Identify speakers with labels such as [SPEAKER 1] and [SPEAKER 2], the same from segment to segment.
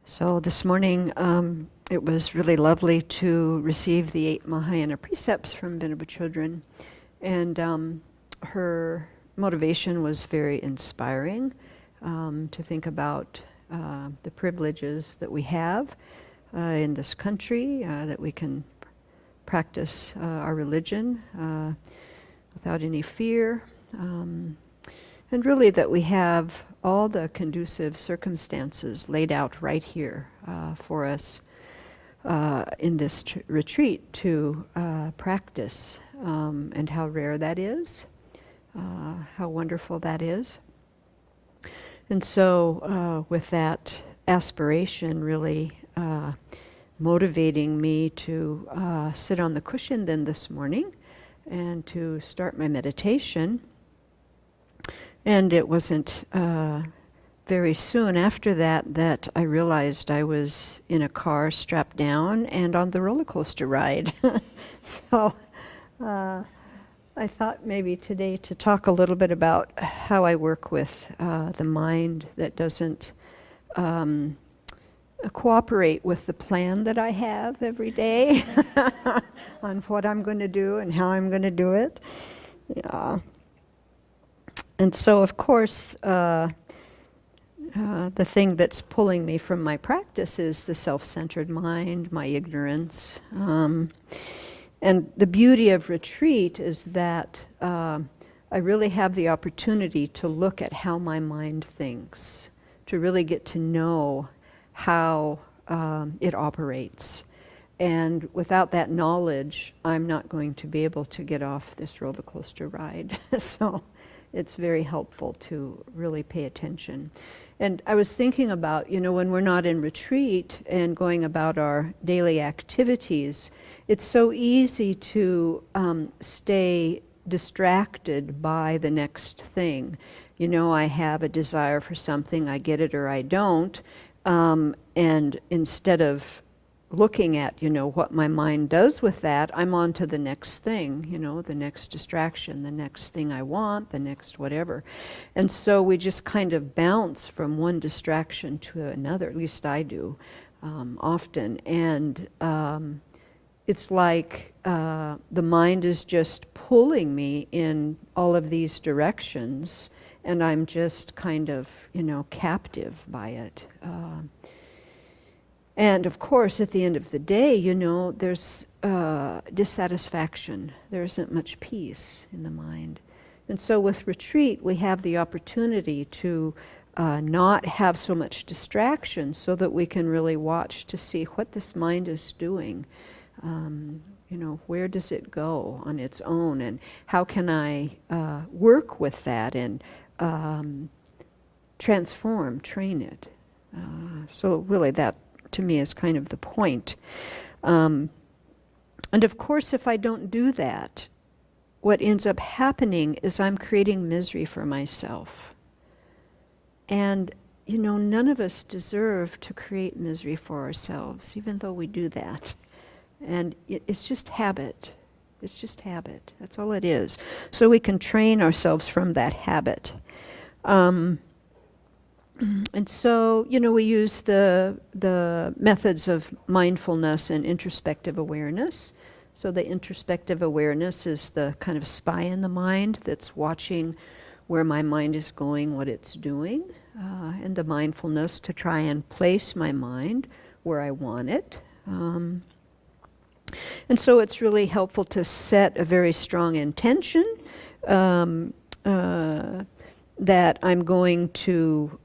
[SPEAKER 1] So this morning, it was really lovely to receive the 8 Mahayana precepts from Venerable Children. And her motivation was very inspiring, to think about the privileges that we have in this country, that we can practice our religion without any fear. And really that we have all the conducive circumstances laid out right here for us in this retreat to practice, and how rare that is, how wonderful that is. And so with that aspiration really motivating me to sit on the cushion then this morning and to start my meditation. And it wasn't very soon after that that I realized I was in a car strapped down and on the roller coaster ride. So I thought maybe today to talk a little bit about how I work with the mind that doesn't cooperate with the plan that I have every day on what I'm going to do and how I'm going to do it. Yeah. And so, of course, the thing that's pulling me from my practice is the self-centered mind, my ignorance. And the beauty of retreat is that I really have the opportunity to look at how my mind thinks, to really get to know how it operates. And without that knowledge, I'm not going to be able to get off this roller coaster ride. So it's very helpful to really pay attention. And I was thinking about, when we're not in retreat and going about our daily activities, it's so easy to stay distracted by the next thing. I have a desire for something, I get it or I don't, and instead of looking at, what my mind does with that, I'm on to the next thing, the next distraction, the next thing I want, the next whatever. And so we just kind of bounce from one distraction to another, at least I do, often. And it's like the mind is just pulling me in all of these directions, and I'm just kind of, captive by it. And of course, at the end of the day, there's dissatisfaction. There isn't much peace in the mind. And so with retreat, we have the opportunity to not have so much distraction so that we can really watch to see what this mind is doing. Where does it go on its own, and how can I work with that and transform, train it? So really that, to me, is kind of the point. And of course, if I don't do that, what ends up happening is I'm creating misery for myself. And, none of us deserve to create misery for ourselves, even though we do that. And it's just habit. It's just habit. That's all it is. So we can train ourselves from that habit. And so, we use the methods of mindfulness and introspective awareness. So the introspective awareness is the kind of spy in the mind that's watching where my mind is going, what it's doing, and the mindfulness to try and place my mind where I want it. And so it's really helpful to set a very strong intention that I'm going to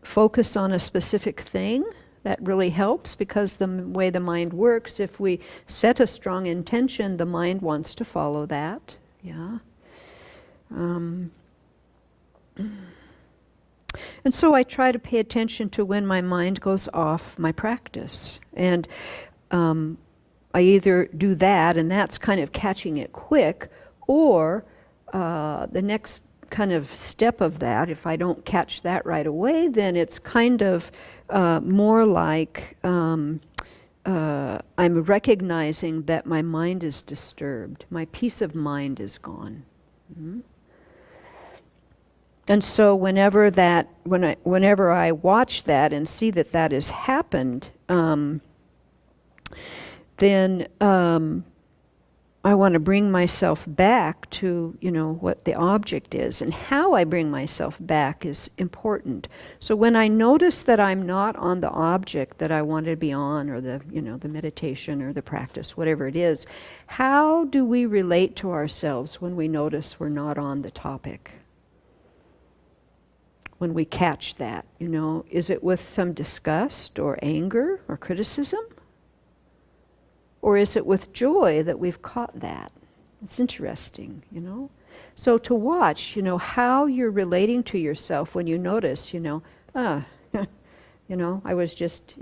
[SPEAKER 1] focus on a specific thing. That really helps, because the way the mind works, if we set a strong intention, the mind wants to follow that. Yeah. And so I try to pay attention to when my mind goes off my practice. And I either do that, and that's kind of catching it quick, or the next kind of step of that, if I don't catch that right away, then it's kind of more like I'm recognizing that my mind is disturbed. My peace of mind is gone. Mm-hmm. And so whenever I watch that and see that that has happened, then I want to bring myself back to, what the object is. And how I bring myself back is important. So when I notice that I'm not on the object that I want to be on, or the meditation or the practice, whatever it is, how do we relate to ourselves when we notice we're not on the topic? When we catch that, is it with some disgust or anger or criticism? Or is it with joy that we've caught that? It's interesting, So to watch, how you're relating to yourself when you notice, I was just,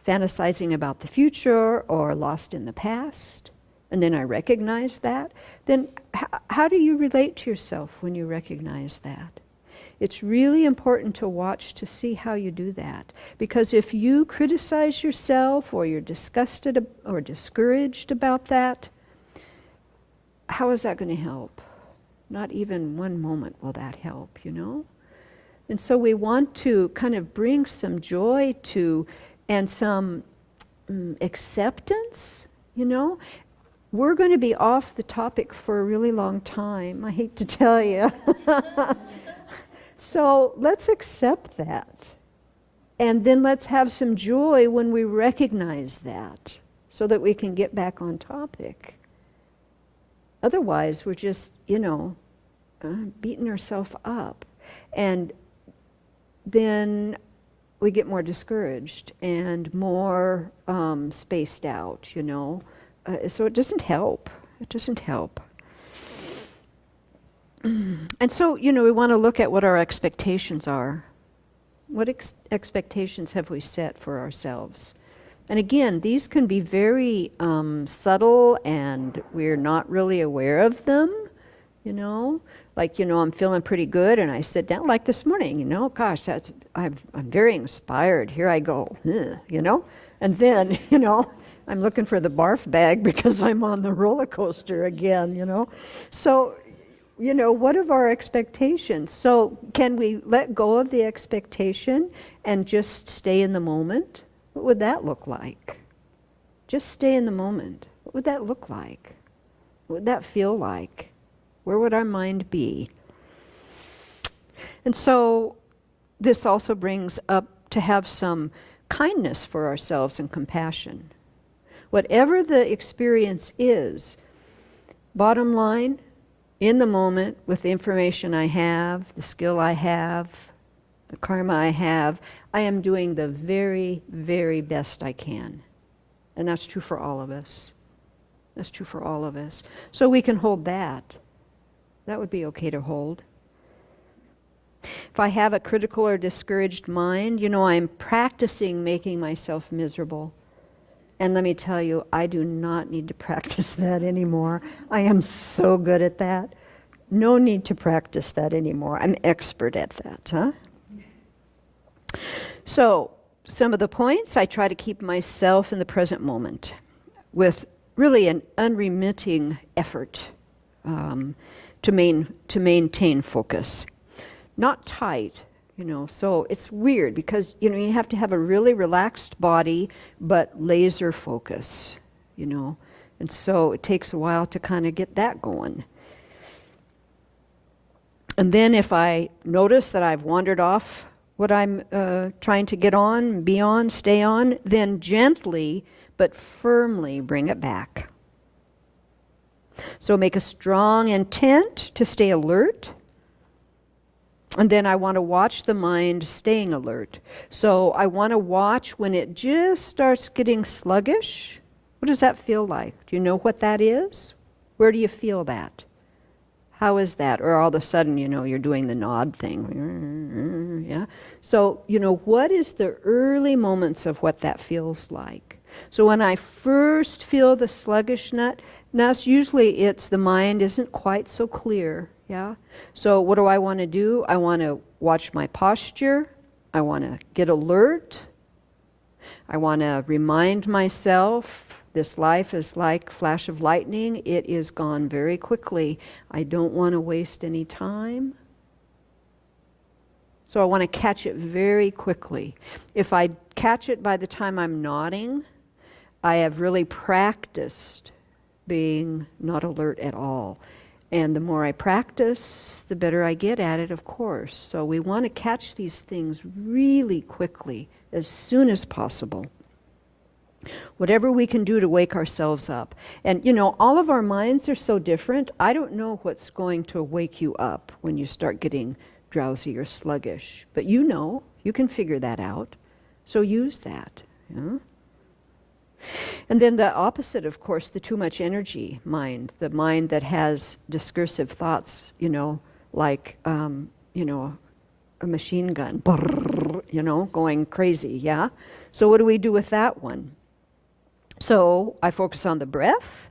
[SPEAKER 1] fantasizing about the future or lost in the past, and then I recognize that, then how do you relate to yourself when you recognize that? It's really important to watch to see how you do that. Because if you criticize yourself or you're disgusted or discouraged about that, how is that going to help? Not even one moment will that help, And so we want to kind of bring some joy to and some acceptance, We're going to be off the topic for a really long time, I hate to tell you. So let's accept that. And then let's have some joy when we recognize that, so that we can get back on topic. Otherwise, we're just, beating ourselves up. And then we get more discouraged and more spaced out, So it doesn't help. It doesn't help. And so, we want to look at what our expectations are. What expectations have we set for ourselves? And again, these can be very subtle, and we're not really aware of them, Like, I'm feeling pretty good, and I sit down, like this morning, gosh, I'm very inspired. Here I go, And then, I'm looking for the barf bag because I'm on the roller coaster again, So, what are our expectations? So can we let go of the expectation and just stay in the moment? What would that look like? Just stay in the moment. What would that look like? What would that feel like? Where would our mind be? And so this also brings up to have some kindness for ourselves and compassion. Whatever the experience is, bottom line, in the moment, with the information I have, the skill I have, the karma I have, I am doing the very, very best I can. And that's true for all of us. That's true for all of us. So we can hold that. That would be okay to hold. If I have a critical or discouraged mind, I'm practicing making myself miserable. And let me tell you, I do not need to practice that anymore. I am so good at that. No need to practice that anymore. I'm expert at that, So, some of the points, I try to keep myself in the present moment with really an unremitting effort to maintain focus. Not tight, so it's weird because, you have to have a really relaxed body, but laser focus, and so it takes a while to kind of get that going. And then if I notice that I've wandered off what I'm trying to get on, be on, stay on, then gently but firmly bring it back. So make a strong intent to stay alert. And then I want to watch the mind staying alert. So I want to watch when it just starts getting sluggish. What does that feel like? Do you know what that is? Where do you feel that? How is that? Or all of a sudden, you're doing the nod thing. Yeah. So, what is the early moments of what that feels like? So when I first feel the sluggishness, usually it's the mind isn't quite so clear. Yeah. So what do I want to do? I want to watch my posture. I want to get alert. I want to remind myself this life is like flash of lightning. It is gone very quickly. I don't want to waste any time. So I want to catch it very quickly. If I catch it by the time I'm nodding, I have really practiced being not alert at all. And the more I practice, the better I get at it, of course. So we want to catch these things really quickly, as soon as possible. Whatever we can do to wake ourselves up. And all of our minds are so different. I don't know what's going to wake you up when you start getting drowsy or sluggish. But you can figure that out. So use that. Yeah? And then the opposite, of course, the too much energy mind, the mind that has discursive thoughts, like, a machine gun, going crazy, yeah? So what do we do with that one? So I focus on the breath,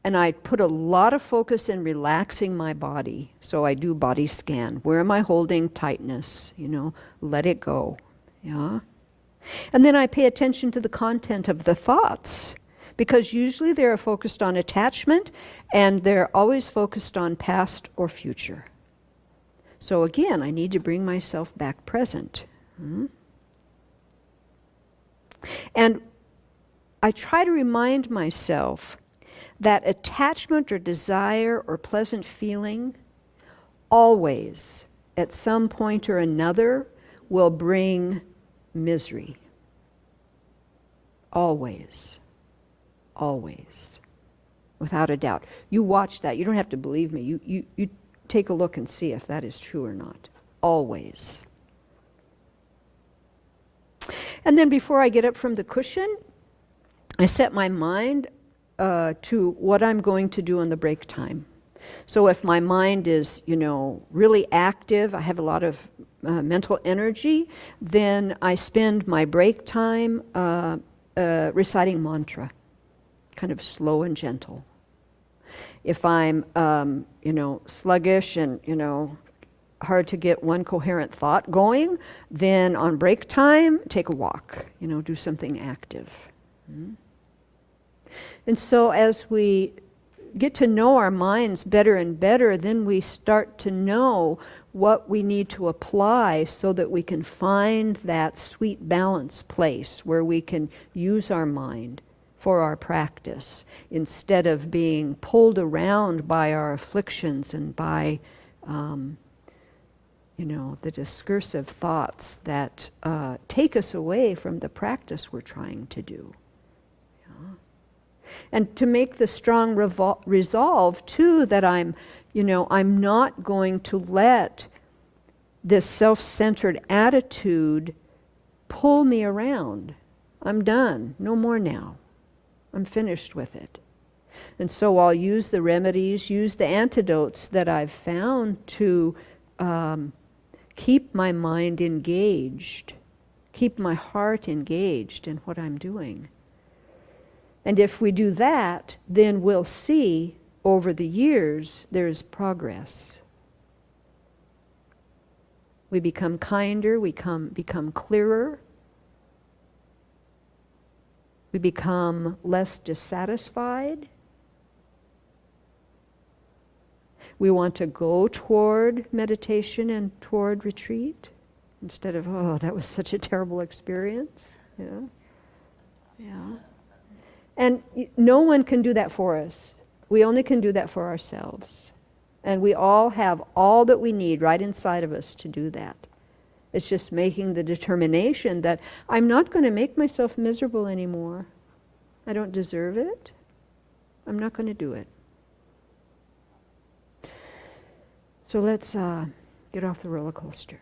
[SPEAKER 1] and I put a lot of focus in relaxing my body. So I do body scan. Where am I holding tightness? Let it go, yeah? And then I pay attention to the content of the thoughts, because usually they're focused on attachment, and they're always focused on past or future. So again, I need to bring myself back present. And I try to remind myself that attachment or desire or pleasant feeling always, at some point or another, will bring misery. Always. Always. Without a doubt. You watch that. You don't have to believe me. You take a look and see if that is true or not. Always. And then before I get up from the cushion, I set my mind to what I'm going to do in the break time. So if my mind is, really active, I have a lot of mental energy, then I spend my break time reciting mantra, kind of slow and gentle. If I'm, sluggish and, hard to get one coherent thought going, then on break time, take a walk, do something active. And so as we get to know our minds better and better, then we start to know what we need to apply so that we can find that sweet balance place where we can use our mind for our practice instead of being pulled around by our afflictions and by the discursive thoughts that take us away from the practice we're trying to do. And to make the strong resolve, too, that I'm not going to let this self-centered attitude pull me around. I'm done. No more now. I'm finished with it. And so I'll use the remedies, use the antidotes that I've found to keep my mind engaged, keep my heart engaged in what I'm doing. And if we do that, then we'll see over the years there's progress. We become kinder, we become clearer, we become less dissatisfied. We want to go toward meditation and toward retreat instead of, oh, that was such a terrible experience. Yeah. Yeah. And no one can do that for us. We only can do that for ourselves. And we all have all that we need right inside of us to do that. It's just making the determination that I'm not going to make myself miserable anymore. I don't deserve it. I'm not going to do it. So let's get off the roller coaster.